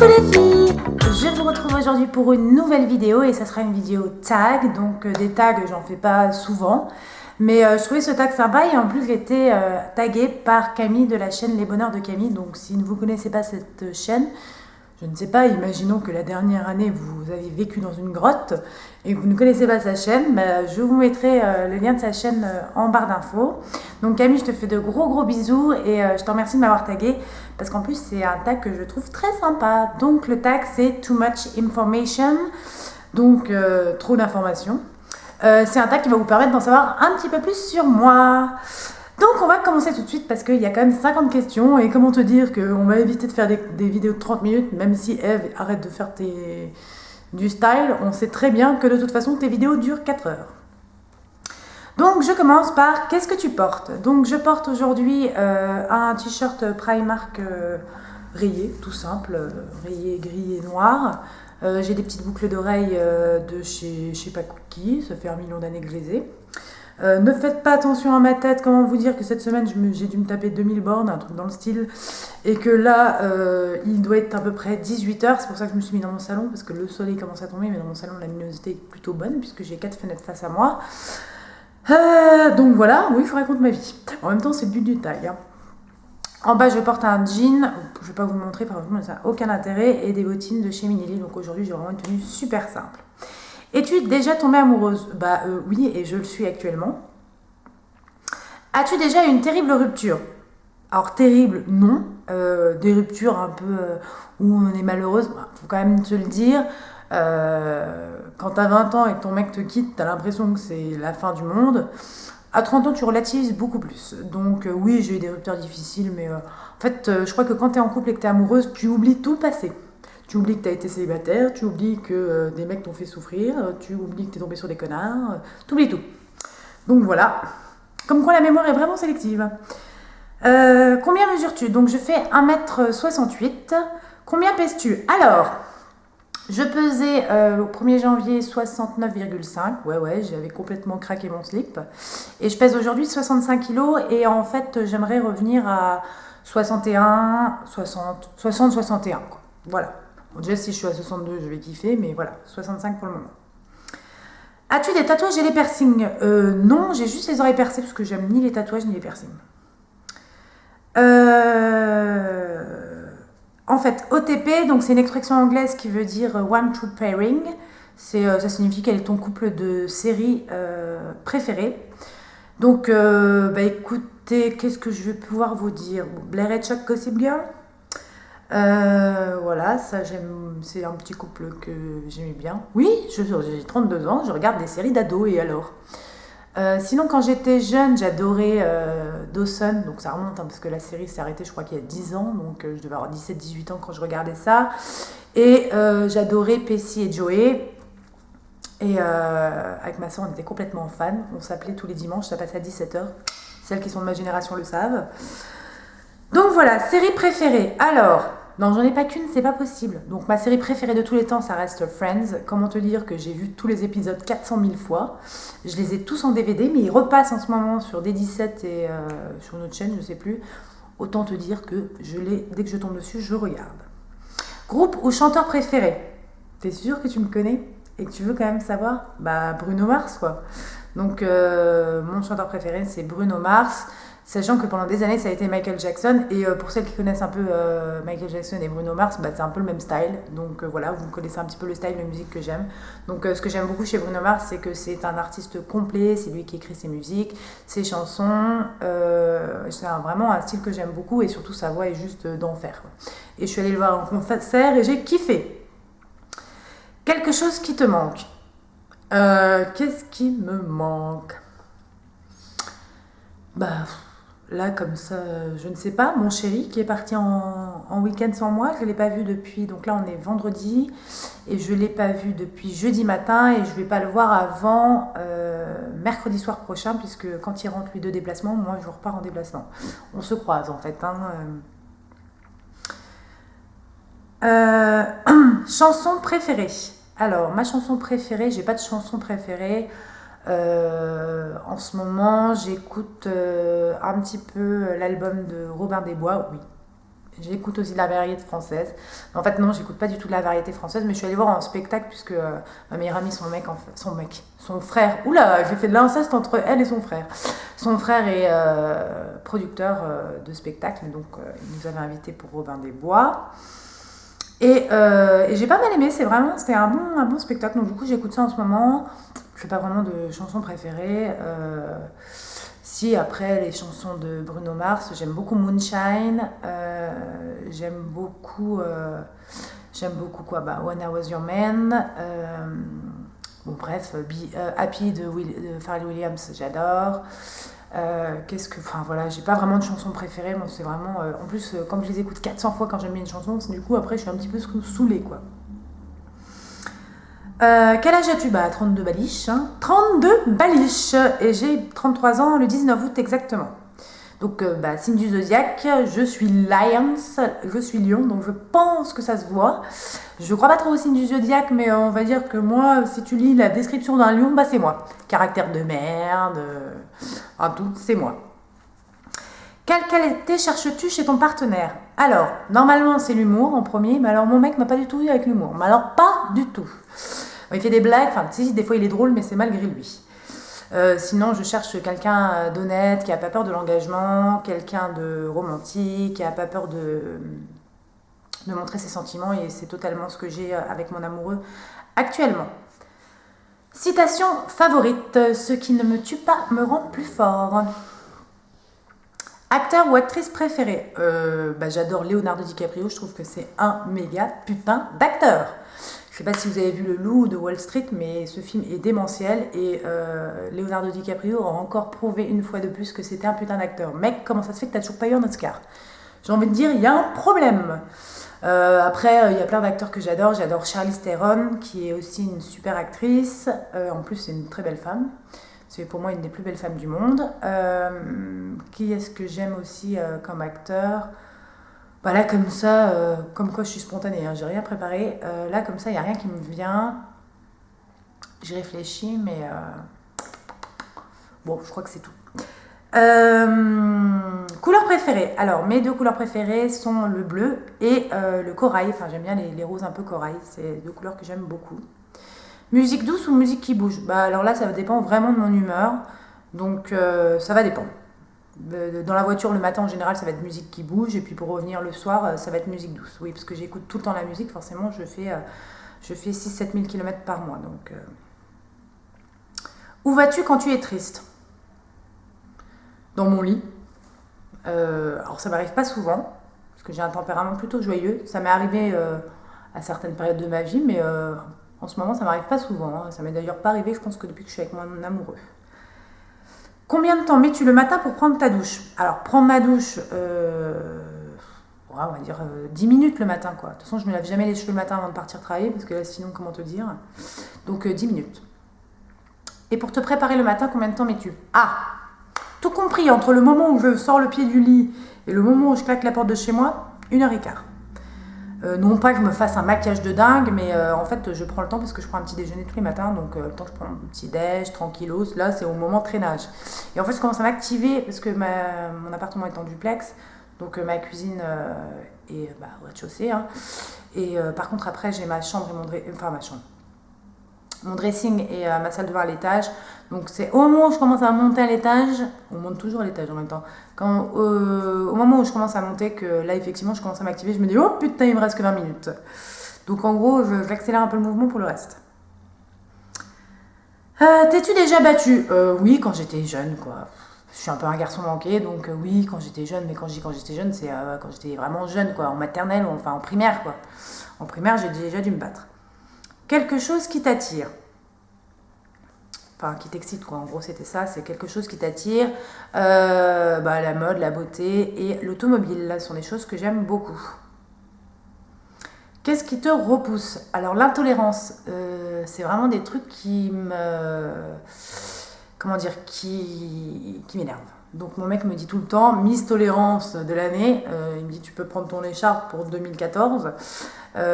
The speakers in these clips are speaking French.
Coucou les filles, je vous retrouve aujourd'hui pour une nouvelle vidéo et ça sera une vidéo tag, donc des tags j'en fais pas souvent, mais je trouvais ce tag sympa et en plus j'ai été taguée par Camille de la chaîne Les Bonheurs de Camille, donc si ne vous connaissez pas cette chaîne, je ne sais pas, imaginons que la dernière année vous avez vécu dans une grotte et que vous ne connaissez pas sa chaîne, je vous mettrai le lien de sa chaîne en barre d'infos. Donc Camille, je te fais de gros bisous et je te remercie de m'avoir tagué parce qu'en plus c'est un tag que je trouve très sympa. Donc le tag c'est Too Much Information, donc trop d'informations. C'est un tag qui va vous permettre d'en savoir un petit peu plus sur moi. Donc on va commencer tout de suite parce qu'il y a quand même 50 questions et comment te dire qu'on va éviter de faire des vidéos de 30 minutes, même si Eve arrête de faire du style, on sait très bien que de toute façon tes vidéos durent 4 heures. Donc je commence par qu'est-ce que tu portes? Donc je porte aujourd'hui un t-shirt Primark rayé, tout simple, rayé gris et noir. J'ai des petites boucles d'oreilles de chez je sais pas qui, ça fait 1 million d'années que je les ai. Ne faites pas attention à ma tête, comment vous dire que cette semaine j'ai dû me taper 2000 bornes, un truc dans le style, et que là il doit être à peu près 18h, c'est pour ça que je me suis mis dans mon salon, parce que le soleil commence à tomber, mais dans mon salon la luminosité est plutôt bonne, puisque j'ai 4 fenêtres face à moi. Donc voilà, oui, je vous raconte ma vie. En même temps, c'est le but du tag. Hein. En bas, je porte un jean, je vais pas vous le montrer, franchement, ça n'a aucun intérêt, et des bottines de chez Minelli, donc aujourd'hui j'ai vraiment une tenue super simple. Es-tu déjà tombée amoureuse? Oui, et je le suis actuellement. As-tu déjà eu une terrible rupture? Alors terrible, non. Des ruptures un peu où on est malheureuse, faut quand même te le dire. Quand t'as 20 ans et que ton mec te quitte, t'as l'impression que c'est la fin du monde. À 30 ans, tu relativises beaucoup plus. Donc oui, j'ai eu des ruptures difficiles, mais en fait, je crois que quand t'es en couple et que t'es amoureuse, tu oublies tout le passé. Tu oublies que tu as été célibataire, tu oublies que des mecs t'ont fait souffrir, tu oublies que tu es tombé sur des connards, tu oublies tout. Donc voilà. Comme quoi la mémoire est vraiment sélective. Combien mesures-tu? Donc je fais 1m68. Combien pèses-tu? Alors, je pesais au 1er janvier 69,5. Ouais, j'avais complètement craqué mon slip. Et je pèse aujourd'hui 65 kg et en fait j'aimerais revenir à 61, 60, 60, 61 quoi. Voilà. Bon, déjà, si je suis à 62, je vais kiffer, mais voilà, 65 pour le moment. As-tu des tatouages et des piercings? Non, j'ai juste les oreilles percées parce que j'aime ni les tatouages ni les piercings. En fait, OTP, donc c'est une expression anglaise qui veut dire One True Pairing. Ça signifie quel est ton couple de série préféré. Donc, écoutez, qu'est-ce que je vais pouvoir vous dire? Blair et Chuck, Gossip Girl. Voilà, ça j'aime, c'est un petit couple que j'aimais bien. Oui, j'ai 32 ans, je regarde des séries d'ados et alors. Sinon quand j'étais jeune, j'adorais Dawson, donc ça remonte parce que la série s'est arrêtée je crois qu'il y a 10 ans, donc je devais avoir 17-18 ans quand je regardais ça. Et j'adorais Pacey et Joey. Et avec ma soeur on était complètement fans, on s'appelait tous les dimanches, ça passait à 17h. Celles qui sont de ma génération le savent. Donc voilà, série préférée. Alors, non, j'en ai pas qu'une, c'est pas possible. Donc ma série préférée de tous les temps, ça reste Friends. Comment te dire que j'ai vu tous les épisodes 400 000 fois. Je les ai tous en DVD, mais ils repassent en ce moment sur D17 et sur notre chaîne, je sais plus. Autant te dire que dès que je tombe dessus, je regarde. Groupe ou chanteur préféré? T'es sûr que tu me connais et que tu veux quand même savoir? Bruno Mars, quoi. Donc mon chanteur préféré, c'est Bruno Mars. Sachant que pendant des années, ça a été Michael Jackson. Et pour celles qui connaissent un peu Michael Jackson et Bruno Mars, c'est un peu le même style. Donc voilà, vous connaissez un petit peu le style de musique que j'aime. Donc ce que j'aime beaucoup chez Bruno Mars, c'est que c'est un artiste complet. C'est lui qui écrit ses musiques, ses chansons. C'est vraiment un style que j'aime beaucoup. Et surtout, sa voix est juste d'enfer. Et je suis allée le voir en concert et j'ai kiffé. Quelque chose qui te manque? Qu'est-ce qui me manque? Là, comme ça, je ne sais pas. Mon chéri qui est parti en week-end sans moi, je ne l'ai pas vu depuis. Donc là, on est vendredi et je ne l'ai pas vu depuis jeudi matin et je ne vais pas le voir avant mercredi soir prochain, puisque quand il rentre lui de déplacement, moi je repars en déplacement. On se croise en fait. Chanson préférée. Alors, ma chanson préférée, j'ai pas de chanson préférée. En ce moment, j'écoute un petit peu l'album de Robin des Bois, oui. J'écoute aussi de la variété française. En fait, non, j'écoute pas du tout de la variété française, mais je suis allée voir en spectacle puisque ma meilleure amie, son frère. Oula, j'ai fait de l'inceste entre elle et son frère. Son frère est producteur de spectacle, donc il nous avait invités pour Robin des Bois. Et j'ai pas mal aimé, c'était un bon spectacle. Donc du coup, j'écoute ça en ce moment. Je n'ai pas vraiment de chansons préférées. Si, après, les chansons de Bruno Mars, j'aime beaucoup Moonshine, j'aime beaucoup quoi, bah, When I Was Your Man, bon bref, Happy de Pharrell Williams, j'adore. Enfin voilà, j'ai pas vraiment de chansons préférées, moi c'est vraiment, en plus, comme je les écoute 400 fois quand j'aime bien une chanson, du coup après je suis un petit peu saoulée quoi. Quel âge as-tu? Bah 32 baliches, hein. 32 baliches. Et j'ai 33 ans le 19 août exactement. Donc bah, signe du zodiaque, je suis Lions, je suis Lion, donc je pense que ça se voit. Je crois pas trop au signe du zodiaque, mais on va dire que moi, si tu lis la description d'un lion, bah c'est moi. Caractère de merde, un tout, c'est moi. Quelle qualité cherches-tu chez ton partenaire? Alors, normalement c'est l'humour en premier, mais alors mon mec m'a pas du tout eu avec l'humour. Mais alors pas du tout. Il fait des blagues, enfin si, des fois il est drôle, mais c'est malgré lui. Sinon, je cherche quelqu'un d'honnête, qui n'a pas peur de l'engagement, quelqu'un de romantique, qui n'a pas peur de montrer ses sentiments, et c'est totalement ce que j'ai avec mon amoureux actuellement. Citation favorite: ce qui ne me tue pas me rend plus fort. Acteur ou actrice préférée? Bah, j'adore Leonardo DiCaprio, je trouve que c'est un méga putain d'acteur. Je sais pas si vous avez vu Le Loup de Wall Street, mais ce film est démentiel et Leonardo DiCaprio a encore prouvé une fois de plus que c'était un putain d'acteur. Mec, comment ça se fait que t'as toujours pas eu un Oscar? J'ai envie de dire, il y a un problème. Après, il y a plein d'acteurs que j'adore. J'adore Charlize Theron, qui est aussi une super actrice. En plus, c'est une très belle femme. C'est pour moi une des plus belles femmes du monde. Qui est-ce que j'aime aussi comme acteur? Voilà, comme ça, comme quoi je suis spontanée, hein, j'ai rien préparé. Là, comme ça, il n'y a rien qui me vient. J'y réfléchis, mais bon, je crois que c'est tout. Couleur préférée. Alors, mes deux couleurs préférées sont le bleu et le corail. Enfin, j'aime bien les roses un peu corail. C'est deux couleurs que j'aime beaucoup. Musique douce ou musique qui bouge? Bah, alors là, ça dépend vraiment de mon humeur. Donc, ça va dépendre. Dans la voiture le matin en général ça va être musique qui bouge, et puis pour revenir le soir ça va être musique douce. Oui, parce que j'écoute tout le temps la musique, forcément je fais 6-7 000 km par mois. Donc, Où vas-tu quand tu es triste? Dans mon lit. Alors ça m'arrive pas souvent, parce que j'ai un tempérament plutôt joyeux. Ça m'est arrivé à certaines périodes de ma vie, mais en ce moment ça m'arrive pas souvent, hein. Ça m'est d'ailleurs pas arrivé, je pense, que depuis que je suis avec mon amoureux. Combien de temps mets-tu le matin pour prendre ta douche? Alors, prendre ma douche, on va dire 10 minutes le matin, quoi. De toute façon, je me lave jamais les cheveux le matin avant de partir travailler, parce que là, sinon, comment te dire? Donc, 10 minutes. Et pour te préparer le matin, combien de temps mets-tu? Ah! Tout compris, entre le moment où je sors le pied du lit et le moment où je claque la porte de chez moi, 1h15. Non pas que je me fasse un maquillage de dingue, mais en fait je prends le temps parce que je prends un petit déjeuner tous les matins, donc le temps que je prends mon petit déj, tranquillos, là c'est au moment traînage. Et en fait je commence à m'activer parce que mon appartement est en duplex, donc ma cuisine est au rez-de-chaussée, hein. Et par contre après j'ai ma chambre et mon dressing et ma salle de bain à l'étage. Donc c'est au moment où je commence à monter à l'étage, on monte toujours à l'étage en même temps, au moment où je commence à monter, que là effectivement je commence à m'activer, je me dis oh putain il me reste que 20 minutes. Donc en gros j'accélère un peu le mouvement pour le reste. T'es-tu déjà battu? Oui, quand j'étais jeune quoi. Je suis un peu un garçon manqué, donc oui quand j'étais jeune, mais quand je dis quand j'étais jeune, c'est quand j'étais vraiment jeune quoi, en maternelle ou enfin en primaire quoi. En primaire j'ai déjà dû me battre. Quelque chose qui t'attire? Enfin, qui t'excite quoi, en gros c'était ça, c'est quelque chose qui t'attire. La mode, la beauté et l'automobile, là sont des choses que j'aime beaucoup. Qu'est-ce qui te repousse? Alors l'intolérance, c'est vraiment des trucs qui m'énervent. Donc mon mec me dit tout le temps, Miss Tolérance de l'année, il me dit tu peux prendre ton écharpe pour 2014,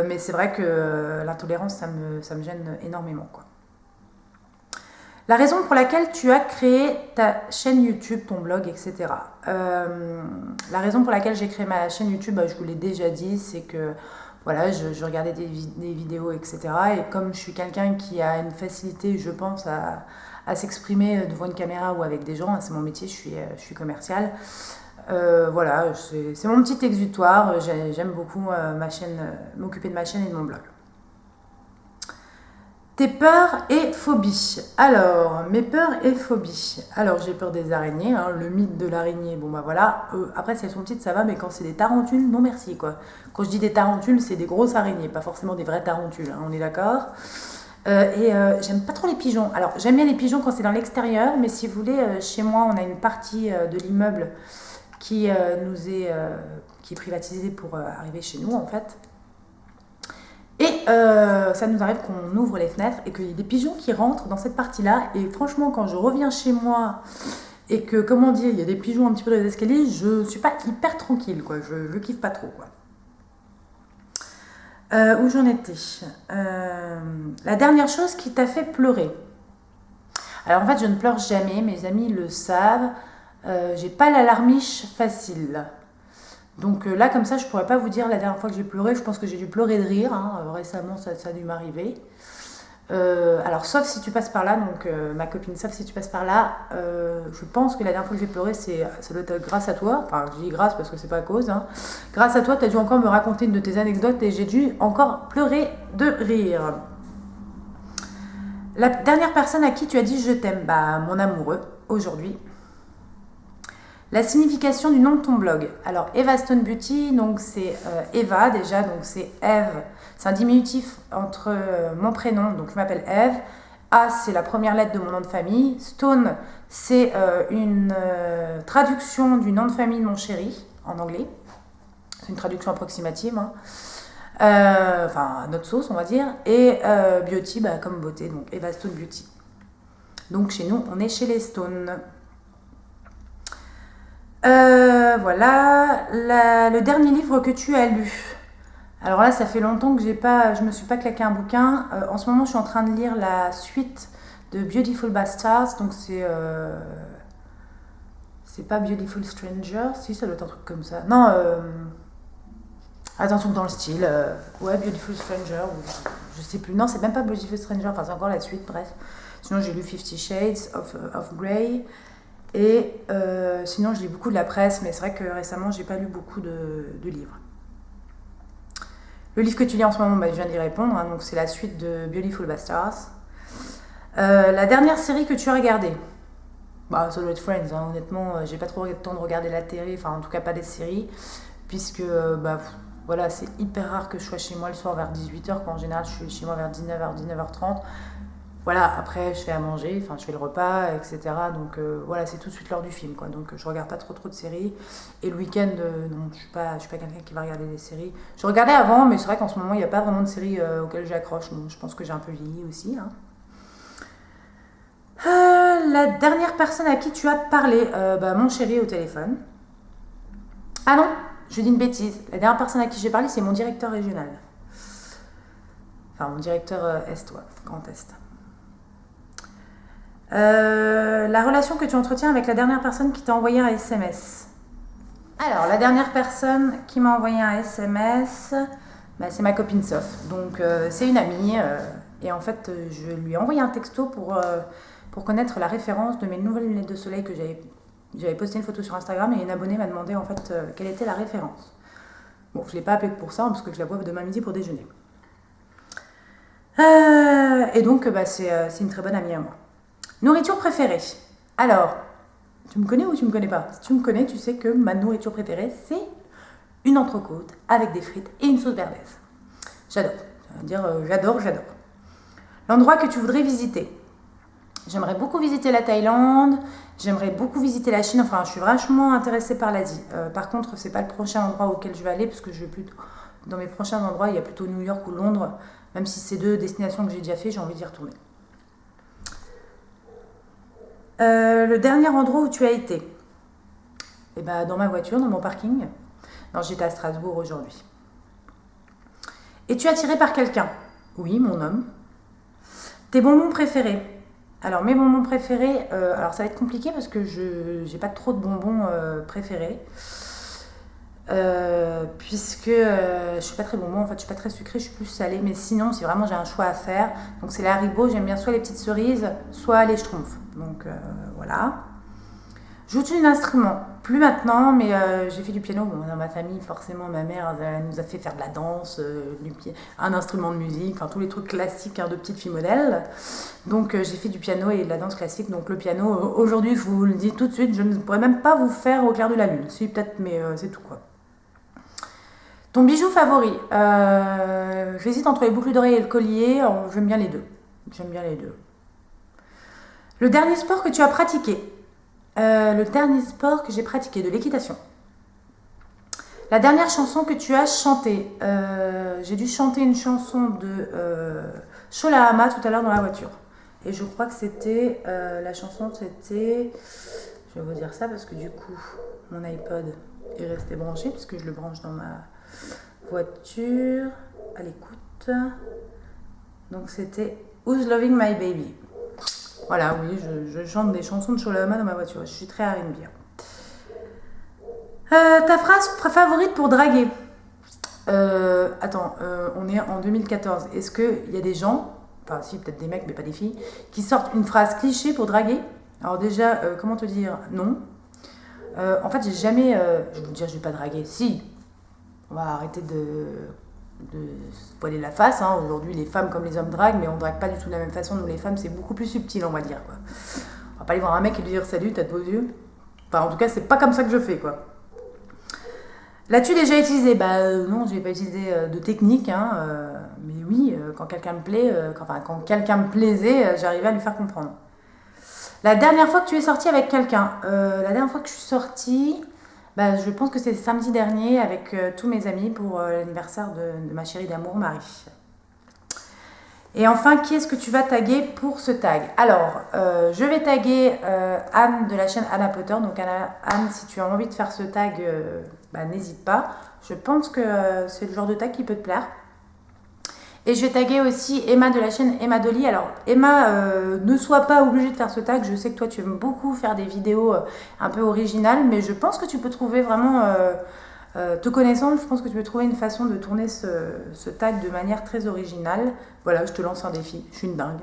mais c'est vrai que l'intolérance ça me gêne énormément quoi. La raison pour laquelle tu as créé ta chaîne YouTube, ton blog, etc. La raison pour laquelle j'ai créé ma chaîne YouTube, je vous l'ai déjà dit, c'est que voilà, je regardais des vidéos, etc. Et comme je suis quelqu'un qui a une facilité, je pense, à s'exprimer devant une caméra ou avec des gens, c'est mon métier, je suis commerciale. Voilà, c'est mon petit exutoire. J'aime beaucoup m'occuper de ma chaîne et de mon blog. Tes peurs et phobies. Alors, mes peurs et phobies. Alors, j'ai peur des araignées, hein, le mythe de l'araignée, bon bah voilà. Après, si elles sont petites, ça va, mais quand c'est des tarentules, non merci quoi. Quand je dis des tarentules, c'est des grosses araignées, pas forcément des vraies tarentules, hein, on est d'accord. J'aime pas trop les pigeons. Alors, j'aime bien les pigeons quand c'est dans l'extérieur, mais si vous voulez, chez moi, on a une partie de l'immeuble qui qui est privatisée pour arriver chez nous, en fait. Et ça nous arrive qu'on ouvre les fenêtres et qu'il y ait des pigeons qui rentrent dans cette partie-là. Et franchement, quand je reviens chez moi et que, comment dire, il y a des pigeons un petit peu dans les escaliers, je suis pas hyper tranquille, quoi. Je kiffe pas trop, quoi. Où j'en étais La dernière chose qui t'a fait pleurer. Alors en fait, je ne pleure jamais, mes amis le savent. J'ai pas la larmiche facile. Donc là, comme ça, je pourrais pas vous dire la dernière fois que j'ai pleuré. Je pense que j'ai dû pleurer de rire. Hein. Récemment, ça a dû m'arriver. Alors, sauf si tu passes par là, donc ma copine, sauf si tu passes par là, je pense que la dernière fois que j'ai pleuré, ça doit être grâce à toi. Enfin, je dis grâce parce que c'est pas à cause. Hein. Grâce à toi, tu as dû encore me raconter une de tes anecdotes et j'ai dû encore pleurer de rire. La dernière personne à qui tu as dit je t'aime, bah mon amoureux, aujourd'hui. La signification du nom de ton blog. Alors, Eva Stone Beauty, donc c'est Eva déjà, donc c'est Eve. C'est un diminutif entre mon prénom, donc je m'appelle Eve. A, c'est la première lettre de mon nom de famille. Stone, c'est une traduction du nom de famille de mon chéri, en anglais. C'est une traduction approximative, hein. Enfin, à notre sauce, on va dire. Et Beauty, bah, comme beauté, donc Eva Stone Beauty. Donc chez nous, on est chez les Stone. Voilà, le dernier livre que tu as lu. Alors là, ça fait longtemps que je me suis pas claqué un bouquin. En ce moment, je suis en train de lire la suite de Beautiful Bastards. Donc c'est pas Beautiful Stranger, si ça doit être un truc comme ça. Non, attention dans le style. Ouais, Beautiful Stranger, ou je sais plus. Non, c'est même pas Beautiful Stranger. Enfin, c'est encore la suite. Bref. Sinon, j'ai lu 50 Shades of Grey. Et sinon, je lis beaucoup de la presse, mais c'est vrai que récemment, j'ai pas lu beaucoup de livres. Le livre que tu lis en ce moment, bah, je viens d'y répondre, hein, donc c'est la suite de Beautiful Bastards. La dernière série que tu as regardée, bah, ça doit être Friends, hein, honnêtement, j'ai pas trop le temps de regarder la télé, enfin en tout cas pas des séries, puisque bah, voilà, c'est hyper rare que je sois chez moi le soir vers 18h, quand en général je suis chez moi vers 19h, 19h30. Voilà, après je fais à manger, enfin je fais le repas, etc. Donc voilà, c'est tout de suite l'heure du film, quoi. Donc je regarde pas trop de séries. Et le week-end, non, je suis pas quelqu'un qui va regarder des séries. Je regardais avant, mais c'est vrai qu'en ce moment, il n'y a pas vraiment de séries auxquelles j'accroche. Donc je pense que j'ai un peu vieilli aussi. Hein. La dernière personne à qui tu as parlé, bah, mon chéri au téléphone. Ah non, je dis une bêtise. La dernière personne à qui j'ai parlé, c'est mon directeur régional. Enfin, mon directeur Est, ouais, Grand Est. La relation que tu entretiens avec la dernière personne qui t'a envoyé un SMS. Alors, la dernière personne qui m'a envoyé un SMS, bah, c'est ma copine Soph. Donc, c'est une amie. Et en fait, je lui ai envoyé un texto pour connaître la référence de mes nouvelles lunettes de soleil que j'avais posté une photo sur Instagram et une abonnée m'a demandé en fait quelle était la référence. Bon, je ne l'ai pas appelée pour ça, hein, parce que je la vois demain midi pour déjeuner. Et donc, bah, c'est une très bonne amie à moi. Nourriture préférée. Alors, tu me connais ou tu me connais pas? Si tu me connais, tu sais que ma nourriture préférée, c'est une entrecôte avec des frites et une sauce bernaise. J'adore. Ça veut dire j'adore. L'endroit que tu voudrais visiter. J'aimerais beaucoup visiter la Thaïlande. J'aimerais beaucoup visiter la Chine. Enfin, je suis vachement intéressée par l'Asie. Par contre, c'est pas le prochain endroit auquel je vais aller parce que je vais plutôt dans mes prochains endroits, il y a plutôt New York ou Londres. Même si c'est deux destinations que j'ai déjà fait, j'ai envie d'y retourner. Le dernier endroit où tu as été? Eh ben, dans ma voiture, dans mon parking. Non, j'étais à Strasbourg aujourd'hui. Es-tu attiré par quelqu'un? Oui, mon homme. Tes bonbons préférés? Alors mes bonbons préférés, alors ça va être compliqué parce que je j'ai pas trop de bonbons préférés. Puisque je suis pas très bonbon, en fait je suis pas très sucrée, je suis plus salée, mais sinon si vraiment j'ai un choix à faire, donc c'est les Haribo, j'aime bien soit les petites cerises, soit les Schtroumpfs. Donc voilà. Joue-tu un instrument? Plus maintenant, mais j'ai fait du piano. Bon, dans ma famille, forcément, ma mère elle nous a fait faire de la danse, un instrument de musique, enfin tous les trucs classiques hein, de petite fille modèle. Donc j'ai fait du piano et de la danse classique. Donc le piano, aujourd'hui, je vous le dis tout de suite, je ne pourrais même pas vous faire au clair de la lune. Si, peut-être, mais c'est tout quoi. Ton bijou favori? J'hésite entre les boucles d'oreilles et le collier. J'aime bien les deux. J'aime bien les deux. Le dernier sport que tu as pratiqué? Le dernier sport que j'ai pratiqué, de l'équitation. La dernière chanson que tu as chantée? J'ai dû chanter une chanson de Sholahama tout à l'heure dans la voiture. Et je crois que c'était, la chanson c'était, je vais vous dire ça parce que du coup, mon iPod est resté branché puisque je le branche dans ma voiture à l'écoute. Donc c'était Who's Loving My Baby. Voilà, oui, je chante des chansons de Sholahama dans ma voiture. Je suis très R&B. Ta phrase favorite pour draguer? Attends, on est en 2014. Est-ce qu'il y a des gens, enfin si, peut-être des mecs, mais pas des filles, qui sortent une phrase cliché pour draguer? Alors déjà, comment te dire? Non. En fait, j'ai jamais... je vais vous dire, je vais pas draguer. Si, on va arrêter de se voiler la face. Hein. Aujourd'hui, les femmes comme les hommes draguent, mais on drague pas du tout de la même façon. Nous, les femmes, c'est beaucoup plus subtil, on va dire. Quoi. On va pas aller voir un mec et lui dire salut, t'as de beaux yeux. Enfin, en tout cas, c'est pas comme ça que je fais, quoi. L'as-tu déjà utilisé? Non, j'ai pas utilisé de technique, hein, mais oui, quand quelqu'un me plaît, quand quelqu'un me plaisait, j'arrivais à lui faire comprendre. La dernière fois que tu es sortie avec quelqu'un? La dernière fois que je suis sortie, je pense que c'était samedi dernier avec tous mes amis pour l'anniversaire de ma chérie d'amour, Marie. Et enfin, qui est-ce que tu vas taguer pour ce tag? Alors, je vais taguer Anne de la chaîne Anna Potter. Donc Anne, si tu as envie de faire ce tag, n'hésite pas. Je pense que c'est le genre de tag qui peut te plaire. Et je vais taguer aussi Emma de la chaîne Emma Dolly. Alors Emma, ne sois pas obligée de faire ce tag. Je sais que toi tu aimes beaucoup faire des vidéos un peu originales, mais je pense que tu peux trouver vraiment, te connaissant, je pense que tu peux trouver une façon de tourner ce tag de manière très originale. Voilà, je te lance un défi, je suis une dingue.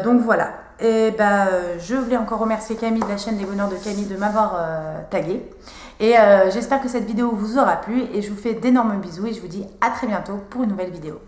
Donc voilà. Et je voulais encore remercier Camille de la chaîne des bonheurs de Camille de m'avoir tagué. Et j'espère que cette vidéo vous aura plu et je vous fais d'énormes bisous et je vous dis à très bientôt pour une nouvelle vidéo.